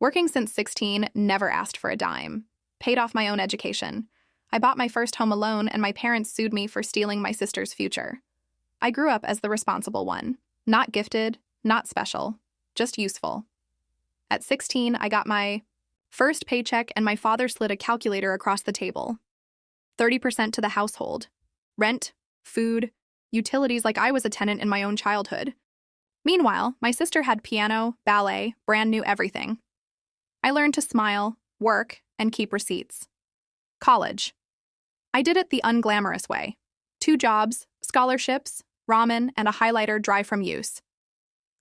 Working since 16, never asked for a dime. Paid off my own education. I bought my first home alone, and my parents sued me for stealing my sister's future. I grew up as the responsible one. Not gifted, not special, just useful. At 16, I got my first paycheck, and my father slid a calculator across the table. 30% to the household. Rent, food, utilities like I was a tenant in my own childhood. Meanwhile, my sister had piano, ballet, brand new everything. I learned to smile, work, and keep receipts. College. I did it the unglamorous way. 2 jobs, scholarships, ramen, and a highlighter dry from use.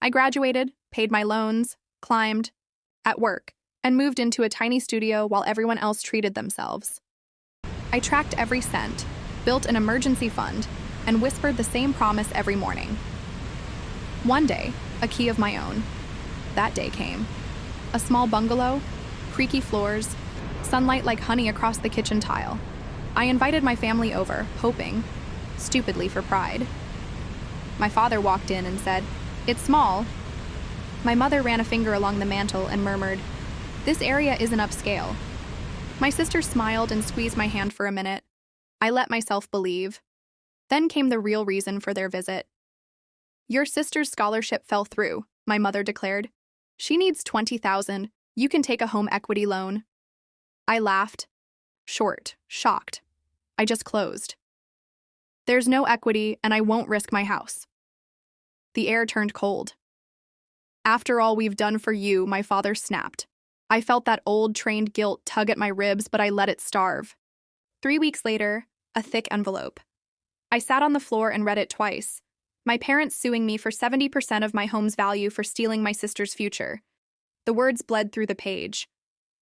I graduated, paid my loans, climbed, at work, and moved into a tiny studio while everyone else treated themselves. I tracked every cent, built an emergency fund, and whispered the same promise every morning. One day, a key of my own. That day came. A small bungalow, creaky floors, sunlight like honey across the kitchen tile. I invited my family over, hoping, stupidly for pride. My father walked in and said, "It's small." My mother ran a finger along the mantel and murmured, "This area isn't upscale." My sister smiled and squeezed my hand for a minute. I let myself believe. Then came the real reason for their visit. "Your sister's scholarship fell through," my mother declared. "She needs $20,000. You can take a home equity loan." I laughed. Short, shocked. I just closed. "There's no equity, and I won't risk my house." The air turned cold. "After all we've done for you," my father snapped. I felt that old trained guilt tug at my ribs, but I let it starve. 3 weeks later, a thick envelope. I sat on the floor and read it twice. My parents suing me for 70% of my home's value for stealing my sister's future. The words bled through the page.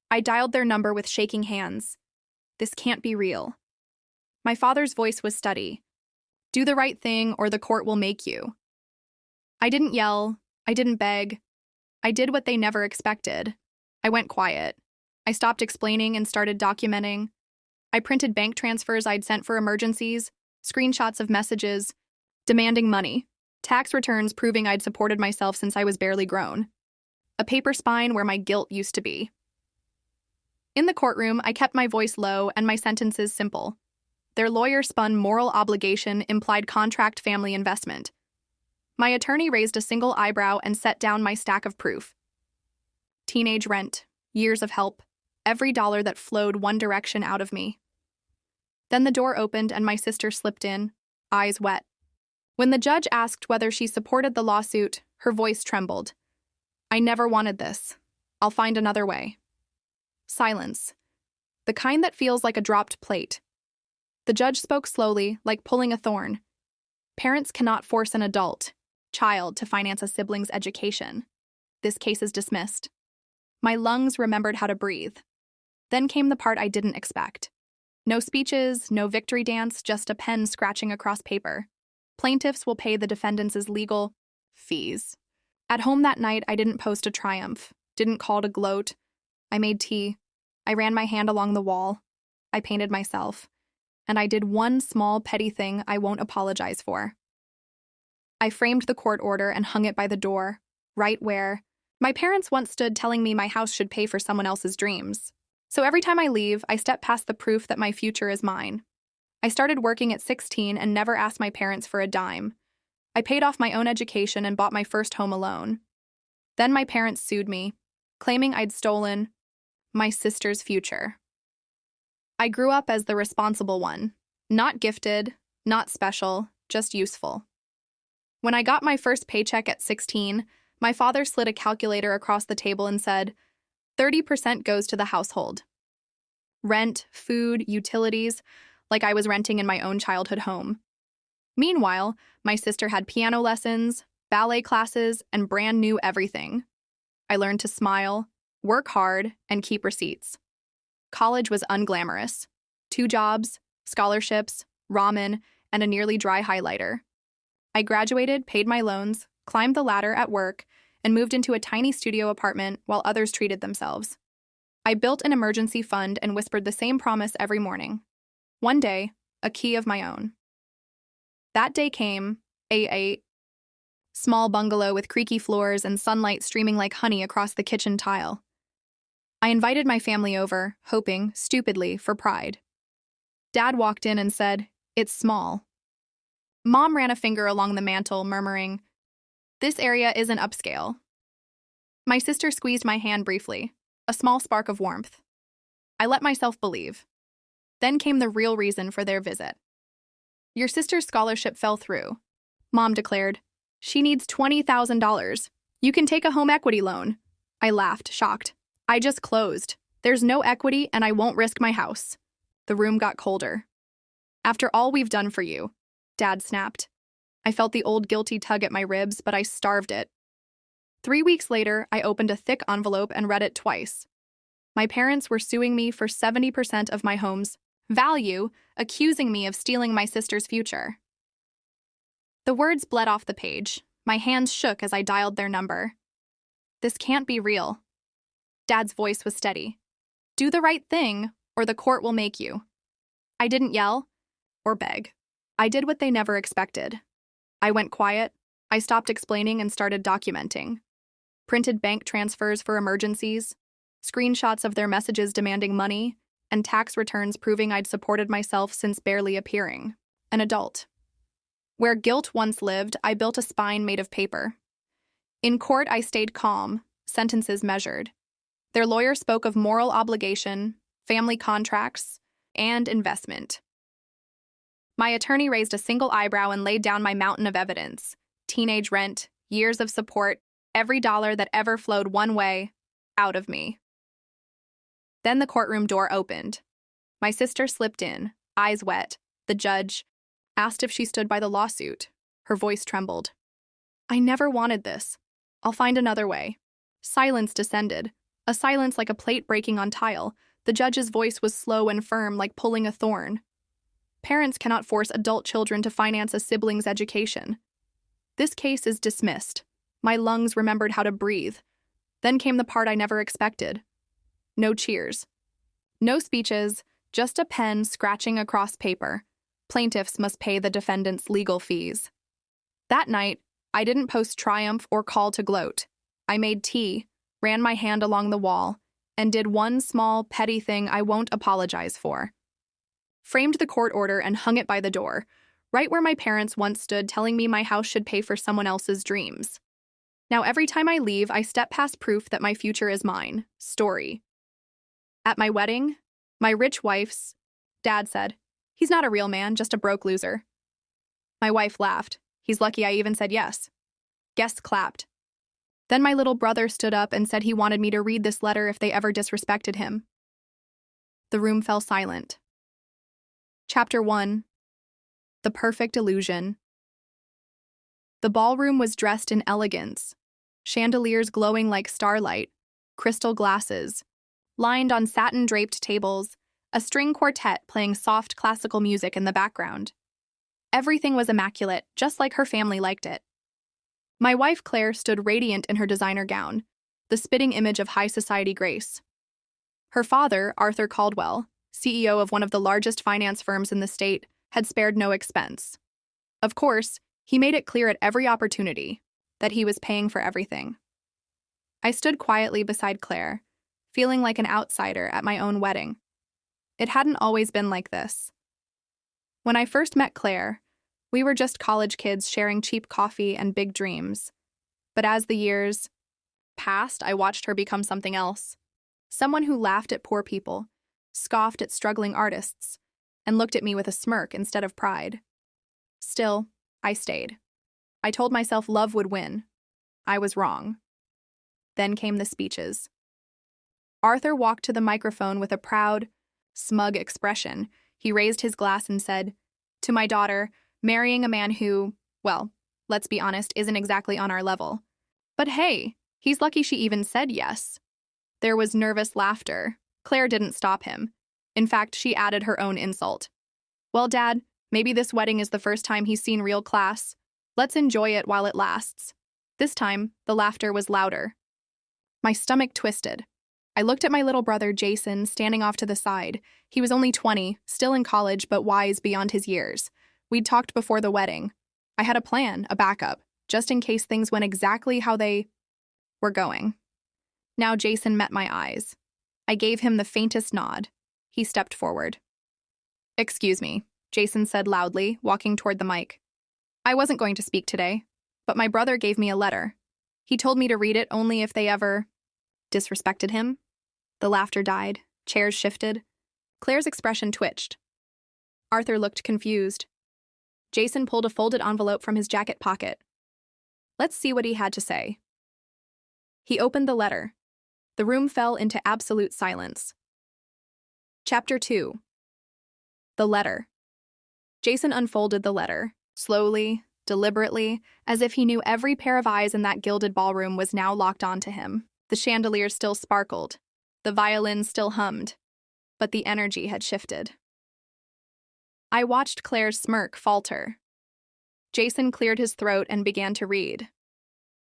I dialed their number with shaking hands. This can't be real. My father's voice was steady. "Do the right thing or the court will make you." I didn't yell. I didn't beg. I did what they never expected. I went quiet. I stopped explaining and started documenting. I printed bank transfers I'd sent for emergencies, screenshots of messages, demanding money, tax returns proving I'd supported myself since I was barely grown. A paper spine where my guilt used to be. In the courtroom, I kept my voice low and my sentences simple. Their lawyer spun moral obligation implied contract family investment. My attorney raised a single eyebrow and set down my stack of proof. Teenage rent, years of help, every dollar that flowed one direction out of me. Then the door opened and my sister slipped in, eyes wet. When the judge asked whether she supported the lawsuit, her voice trembled. "I never wanted this. I'll find another way." Silence. The kind that feels like a dropped plate. The judge spoke slowly, like pulling a thorn. "Parents cannot force an child to finance a sibling's education. This case is dismissed." My lungs remembered how to breathe. Then came the part I didn't expect. No speeches, no victory dance, just a pen scratching across paper. Plaintiffs will pay the defendants' legal fees. At home that night, I didn't post a triumph, didn't call to gloat. I made tea. I ran my hand along the wall. I painted myself. And I did one small, petty thing I won't apologize for. I framed the court order and hung it by the door, right where my parents once stood telling me my house should pay for someone else's dreams. So every time I leave, I step past the proof that my future is mine. I started working at 16 and never asked my parents for a dime. I paid off my own education and bought my first home alone. Then my parents sued me, claiming I'd stolen my sister's future. I grew up as the responsible one, not gifted, not special, just useful. When I got my first paycheck at 16, my father slid a calculator across the table and said, 30% goes to the household. Rent, food, utilities, like I was renting in my own childhood home. Meanwhile, my sister had piano lessons, ballet classes, and brand new everything. I learned to smile, work hard, and keep receipts. College was unglamorous. 2 jobs, scholarships, ramen, and a nearly dry highlighter. I graduated, paid my loans, climbed the ladder at work, and moved into a tiny studio apartment while others treated themselves. I built an emergency fund and whispered the same promise every morning. One day, a key of my own. That day came, a small bungalow with creaky floors and sunlight streaming like honey across the kitchen tile. I invited my family over, hoping, stupidly, for pride. Dad walked in and said, "It's small." Mom ran a finger along the mantel, murmuring, "This area isn't upscale." My sister squeezed my hand briefly, a small spark of warmth. I let myself believe. Then came the real reason for their visit. "Your sister's scholarship fell through," Mom declared. "She needs $20,000. You can take a home equity loan." I laughed, shocked. "I just closed. There's no equity and I won't risk my house." The room got colder. "After all we've done for you," Dad snapped. I felt the old guilty tug at my ribs, but I starved it. 3 weeks later, I opened a thick envelope and read it twice. My parents were suing me for 70% of my home's value, accusing me of stealing my sister's future. The words bled off the page. My hands shook as I dialed their number. "This can't be real." Dad's voice was steady. "Do the right thing, or the court will make you." I didn't yell or beg. I did what they never expected. I went quiet. I stopped explaining and started documenting. Printed bank transfers for emergencies, screenshots of their messages demanding money, and tax returns proving I'd supported myself since barely appearing, an adult. Where guilt once lived, I built a spine made of paper. In court, I stayed calm, sentences measured. Their lawyer spoke of moral obligation, family contracts, and investment. My attorney raised a single eyebrow and laid down my mountain of evidence: teenage rent, years of support, every dollar that ever flowed one way, out of me. Then the courtroom door opened. My sister slipped in, eyes wet. The judge asked if she stood by the lawsuit. Her voice trembled. "I never wanted this. I'll find another way." Silence descended, a silence like a plate breaking on tile. The judge's voice was slow and firm, like pulling a thorn. "Parents cannot force adult children to finance a sibling's education. This case is dismissed." My lungs remembered how to breathe. Then came the part I never expected. No cheers. No speeches, just a pen scratching across paper. Plaintiffs must pay the defendant's legal fees. That night, I didn't post triumph or call to gloat. I made tea, ran my hand along the wall, and did one small, petty thing I won't apologize for. Framed the court order and hung it by the door, right where my parents once stood telling me my house should pay for someone else's dreams. Now every time I leave, I step past proof that my future is mine. Story. At my wedding, my rich wife's dad said, "He's not a real man, just a broke loser." My wife laughed. "He's lucky I even said yes." Guests clapped. Then my little brother stood up and said he wanted me to read this letter if they ever disrespected him. The room fell silent. Chapter 1. The Perfect Illusion. The ballroom was dressed in elegance. Chandeliers glowing like starlight, crystal glasses, lined on satin-draped tables, a string quartet playing soft classical music in the background. Everything was immaculate, just like her family liked it. My wife Claire stood radiant in her designer gown, the spitting image of high society grace. Her father, Arthur Caldwell, CEO of one of the largest finance firms in the state, had spared no expense. Of course, he made it clear at every opportunity that he was paying for everything. I stood quietly beside Claire, feeling like an outsider at my own wedding. It hadn't always been like this. When I first met Claire, we were just college kids sharing cheap coffee and big dreams. But as the years passed, I watched her become something else. Someone who laughed at poor people, scoffed at struggling artists, and looked at me with a smirk instead of pride. Still, I stayed. I told myself love would win. I was wrong. Then came the speeches. Arthur walked to the microphone with a proud, smug expression. He raised his glass and said, "To my daughter, marrying a man who, well, let's be honest, isn't exactly on our level. But hey, he's lucky she even said yes." There was nervous laughter. Claire didn't stop him. In fact, she added her own insult. "Well, Dad, maybe this wedding is the first time he's seen real class. Let's enjoy it while it lasts." This time, the laughter was louder. My stomach twisted. I looked at my little brother, Jason, standing off to the side. He was only 20, still in college, but wise beyond his years. We'd talked before the wedding. I had a plan, a backup, just in case things went exactly how they were going. Now Jason met my eyes. I gave him the faintest nod. He stepped forward. "Excuse me," Jason said loudly, walking toward the mic. "I wasn't going to speak today, but my brother gave me a letter. He told me to read it only if they ever disrespected him." The laughter died. Chairs shifted. Claire's expression twitched. Arthur looked confused. Jason pulled a folded envelope from his jacket pocket. Let's see what he had to say. He opened the letter. The room fell into absolute silence. Chapter 2. The letter. Jason unfolded the letter, slowly, deliberately, as if he knew every pair of eyes in that gilded ballroom was now locked onto him. The chandelier still sparkled. The violin still hummed. But the energy had shifted. I watched Claire's smirk falter. Jason cleared his throat and began to read.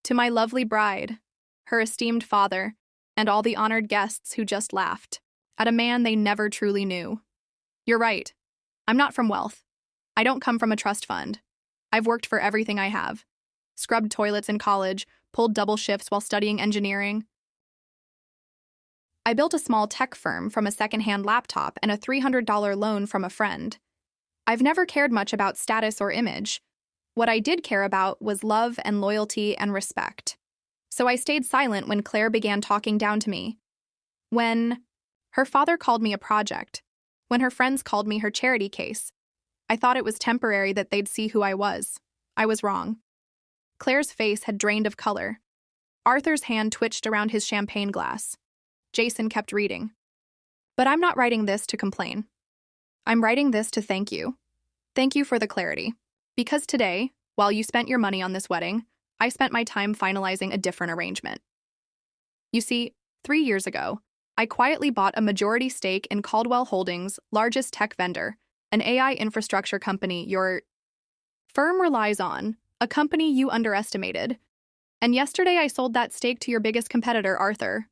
To my lovely bride, her esteemed father, and all the honored guests who just laughed at a man they never truly knew. You're right. I'm not from wealth. I don't come from a trust fund. I've worked for everything I have. Scrubbed toilets in college, pulled double shifts while studying engineering. I built a small tech firm from a secondhand laptop and a $300 loan from a friend. I've never cared much about status or image. What I did care about was love and loyalty and respect. So I stayed silent when Claire began talking down to me. When her father called me a project, when her friends called me her charity case, I thought it was temporary that they'd see who I was. I was wrong. Claire's face had drained of color. Arthur's hand twitched around his champagne glass. Jason kept reading. But I'm not writing this to complain. I'm writing this to thank you. Thank you for the clarity. Because today, while you spent your money on this wedding, I spent my time finalizing a different arrangement. You see, 3 years ago, I quietly bought a majority stake in Caldwell Holdings' largest tech vendor, an AI infrastructure company your firm relies on, a company you underestimated. And yesterday I sold that stake to your biggest competitor, Arthur.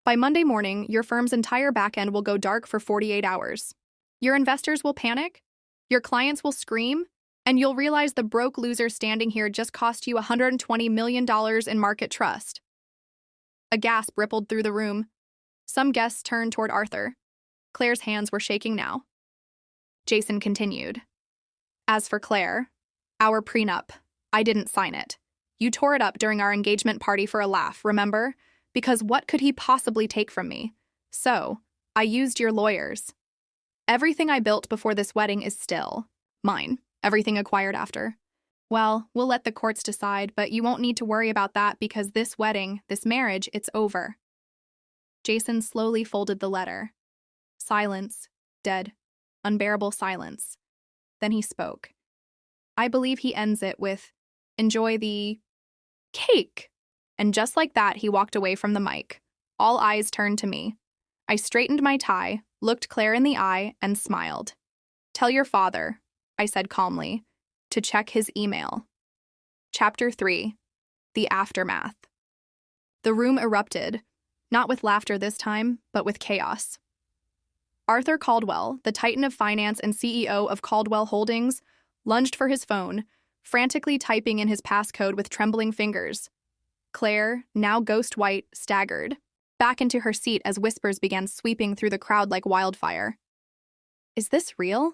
By Monday morning, your firm's entire backend will go dark for 48 hours. Your investors will panic, your clients will scream, and you'll realize the broke loser standing here just cost you $120 million in market trust. A gasp rippled through the room. Some guests turned toward Arthur. Claire's hands were shaking now. Jason continued. As for Claire, our prenup, I didn't sign it. You tore it up during our engagement party for a laugh, remember? Because what could he possibly take from me? So, I used your lawyers. Everything I built before this wedding is still mine. Everything acquired after. Well, we'll let the courts decide, but you won't need to worry about that because this wedding, this marriage, it's over. Jason slowly folded the letter. Silence. Dead. Unbearable silence. Then he spoke. I believe he ends it with, enjoy the cake. And just like that, he walked away from the mic. All eyes turned to me. I straightened my tie, looked Claire in the eye, and smiled. Tell your father, I said calmly, to check his email. Chapter 3. The Aftermath. The room erupted, not with laughter this time, but with chaos. Arthur Caldwell, the titan of finance and CEO of Caldwell Holdings, lunged for his phone, frantically typing in his passcode with trembling fingers. Claire, now ghost white, staggered back into her seat as whispers began sweeping through the crowd like wildfire. Is this real?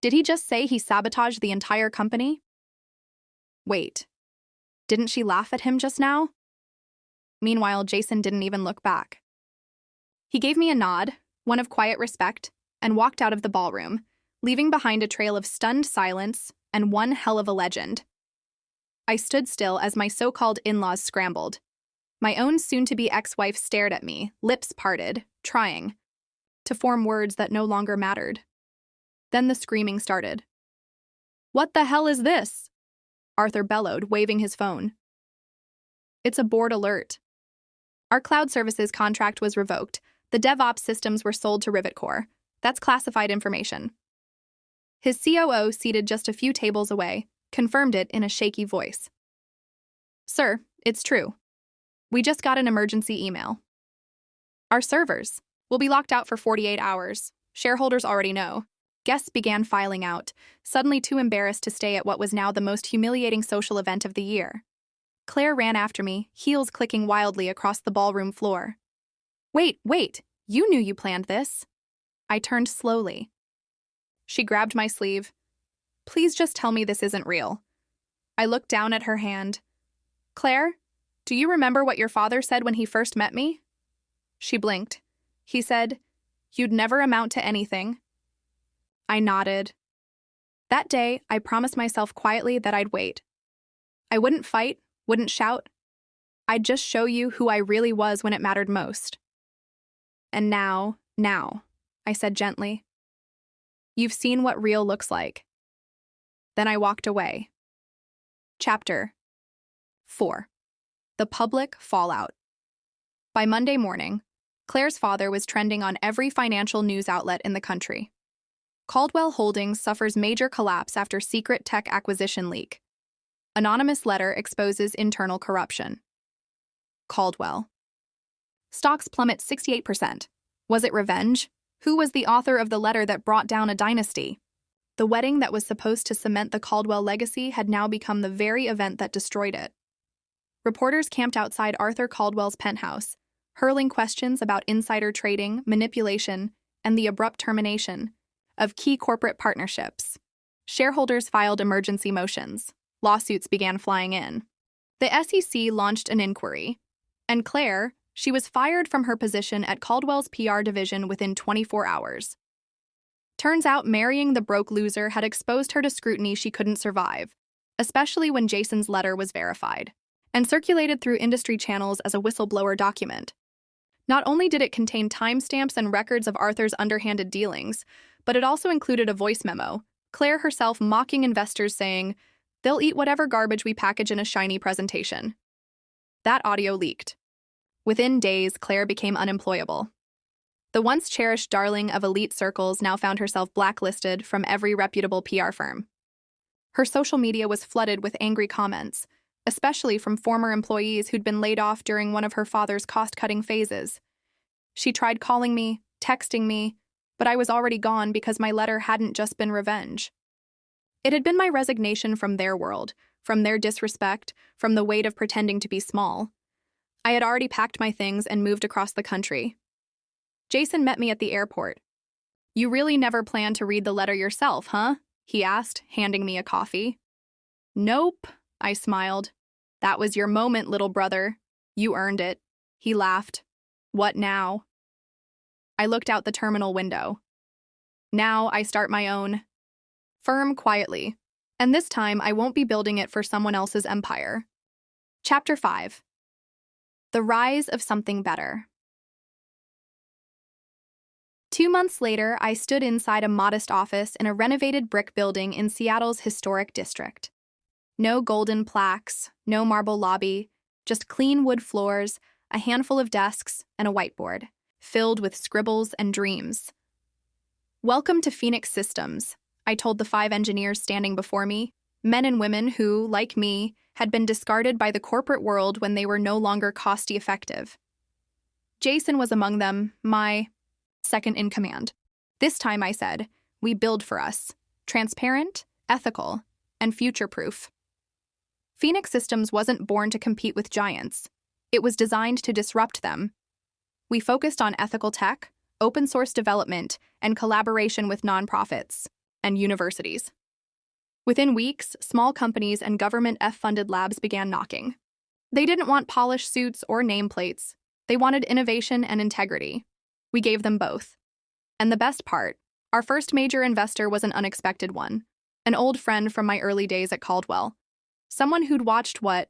Did he just say he sabotaged the entire company? Wait, didn't she laugh at him just now? Meanwhile, Jason didn't even look back. He gave me a nod, one of quiet respect, and walked out of the ballroom, leaving behind a trail of stunned silence and one hell of a legend. I stood still as my so-called in-laws scrambled. My own soon-to-be ex-wife stared at me, lips parted, trying to form words that no longer mattered. Then the screaming started. What the hell is this? Arthur bellowed, waving his phone. It's a board alert. Our cloud services contract was revoked. The DevOps systems were sold to RivetCore. That's classified information. His COO, seated just a few tables away, confirmed it in a shaky voice. Sir, it's true. We just got an emergency email. Our servers will be locked out for 48 hours. Shareholders already know. Guests began filing out, suddenly too embarrassed to stay at what was now the most humiliating social event of the year. Claire ran after me, heels clicking wildly across the ballroom floor. Wait! You knew you planned this. I turned slowly. She grabbed my sleeve. Please just tell me this isn't real. I looked down at her hand. Claire, do you remember what your father said when he first met me? She blinked. He said, you'd never amount to anything. I nodded. That day, I promised myself quietly that I'd wait. I wouldn't fight, wouldn't shout. I'd just show you who I really was when it mattered most. And now, I said gently. You've seen what real looks like. Then I walked away. Chapter 4. The Public Fallout. By Monday morning, Claire's father was trending on every financial news outlet in the country. Caldwell Holdings suffers major collapse after secret tech acquisition leak. Anonymous letter exposes internal corruption. Caldwell. Stocks plummet 68%. Was it revenge? Who was the author of the letter that brought down a dynasty? The wedding that was supposed to cement the Caldwell legacy had now become the very event that destroyed it. Reporters camped outside Arthur Caldwell's penthouse, hurling questions about insider trading, manipulation, and the abrupt termination of key corporate partnerships. Shareholders filed emergency motions. Lawsuits began flying in. The SEC launched an inquiry, and Claire, she was fired from her position at Caldwell's PR division within 24 hours. Turns out marrying the broke loser had exposed her to scrutiny she couldn't survive, especially when Jason's letter was verified and circulated through industry channels as a whistleblower document. Not only did it contain timestamps and records of Arthur's underhanded dealings, but it also included a voice memo, Claire herself mocking investors saying, "They'll eat whatever garbage we package in a shiny presentation." That audio leaked. Within days, Claire became unemployable. The once cherished darling of elite circles now found herself blacklisted from every reputable PR firm. Her social media was flooded with angry comments, especially from former employees who'd been laid off during one of her father's cost-cutting phases. She tried calling me, texting me, but I was already gone because my letter hadn't just been revenge. It had been my resignation from their world, from their disrespect, from the weight of pretending to be small. I had already packed my things and moved across the country. Jason met me at the airport. "You really never planned to read the letter yourself, huh?" he asked, handing me a coffee. "Nope," I smiled. "That was your moment, little brother. You earned it." He laughed. "What now?" I looked out the terminal window. Now I start my own firm quietly, and this time I won't be building it for someone else's empire. Chapter 5. The Rise of Something Better. 2 months later, I stood inside a modest office in a renovated brick building in Seattle's historic district. No golden plaques, no marble lobby, just clean wood floors, a handful of desks, and a whiteboard, filled with scribbles and dreams. "Welcome to Phoenix Systems," I told the 5 engineers standing before me, men and women who, like me, had been discarded by the corporate world when they were no longer cost-effective. Jason was among them, my second in command. This time, I said, we build for us, transparent, ethical, and future-proof. Phoenix Systems wasn't born to compete with giants. It was designed to disrupt them. We focused on ethical tech, open-source development, and collaboration with nonprofits and universities. Within weeks, small companies and government F-funded labs began knocking. They didn't want polished suits or nameplates. They wanted innovation and integrity. We gave them both. And the best part, our first major investor was an unexpected one, an old friend from my early days at Caldwell, someone who'd watched what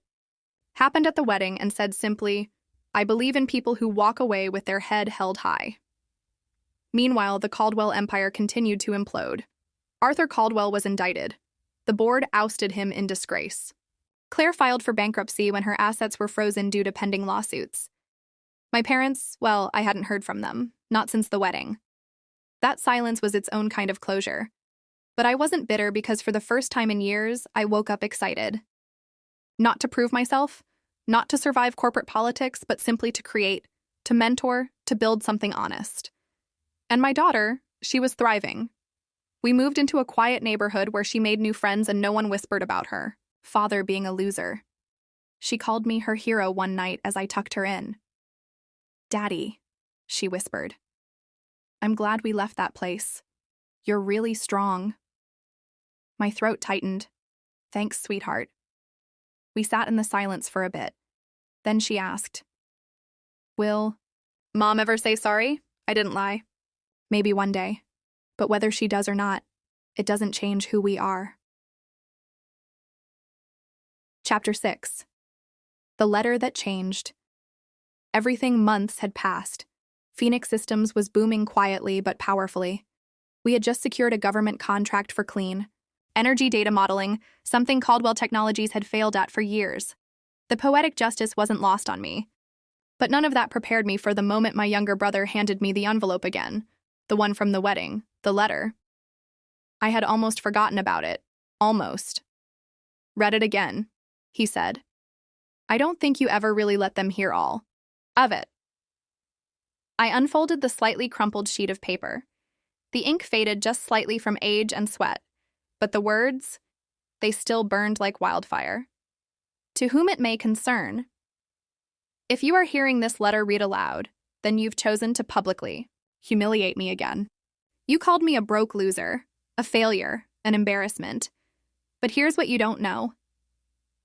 happened at the wedding and said simply, "I believe in people who walk away with their head held high." Meanwhile, the Caldwell empire continued to implode. Arthur Caldwell was indicted. The board ousted him in disgrace. Claire filed for bankruptcy when her assets were frozen due to pending lawsuits. My parents, well, I hadn't heard from them, not since the wedding. That silence was its own kind of closure. But I wasn't bitter because for the first time in years, I woke up excited. Not to prove myself, not to survive corporate politics, but simply to create, to mentor, to build something honest. And my daughter, she was thriving. We moved into a quiet neighborhood where she made new friends and no one whispered about her, father being a loser. She called me her hero one night as I tucked her in. "Daddy," she whispered. I'm glad we left that place. You're really strong. My throat tightened. Thanks, sweetheart. We sat in the silence for a bit. Then she asked, Will Mom ever say sorry? I didn't lie. Maybe one day. But whether she does or not, it doesn't change who we are. Chapter 6. The Letter That Changed. Everything months had passed. Phoenix Systems was booming quietly but powerfully. We had just secured a government contract for clean energy data modeling, something Caldwell Technologies had failed at for years. The poetic justice wasn't lost on me. But none of that prepared me for the moment my younger brother handed me the envelope again, the one from the wedding, the letter. I had almost forgotten about it. Almost. Read it again, he said. I don't think you ever really let them hear all of it. I unfolded the slightly crumpled sheet of paper. The ink faded just slightly from age and sweat, but the words, they still burned like wildfire. To whom it may concern. If you are hearing this letter read aloud, then you've chosen to publicly humiliate me again. You called me a broke loser, a failure, an embarrassment. But here's what you don't know.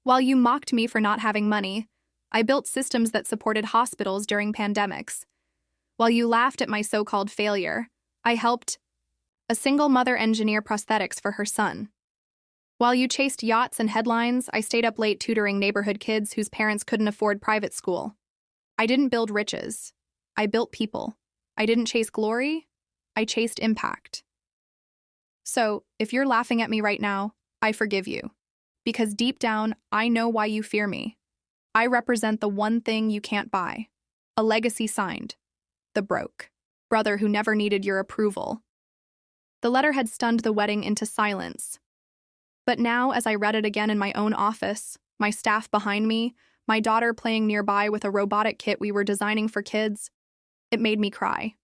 While you mocked me for not having money, I built systems that supported hospitals during pandemics. While you laughed at my so-called failure, I helped a single mother engineer prosthetics for her son. While you chased yachts and headlines, I stayed up late tutoring neighborhood kids whose parents couldn't afford private school. I didn't build riches. I built people. I didn't chase glory. I chased impact. So, if you're laughing at me right now, I forgive you. Because deep down, I know why you fear me. I represent the one thing you can't buy. A legacy signed. The broke brother who never needed your approval. The letter had stunned the wedding into silence. But now, as I read it again in my own office, my staff behind me, my daughter playing nearby with a robotic kit we were designing for kids, it made me cry.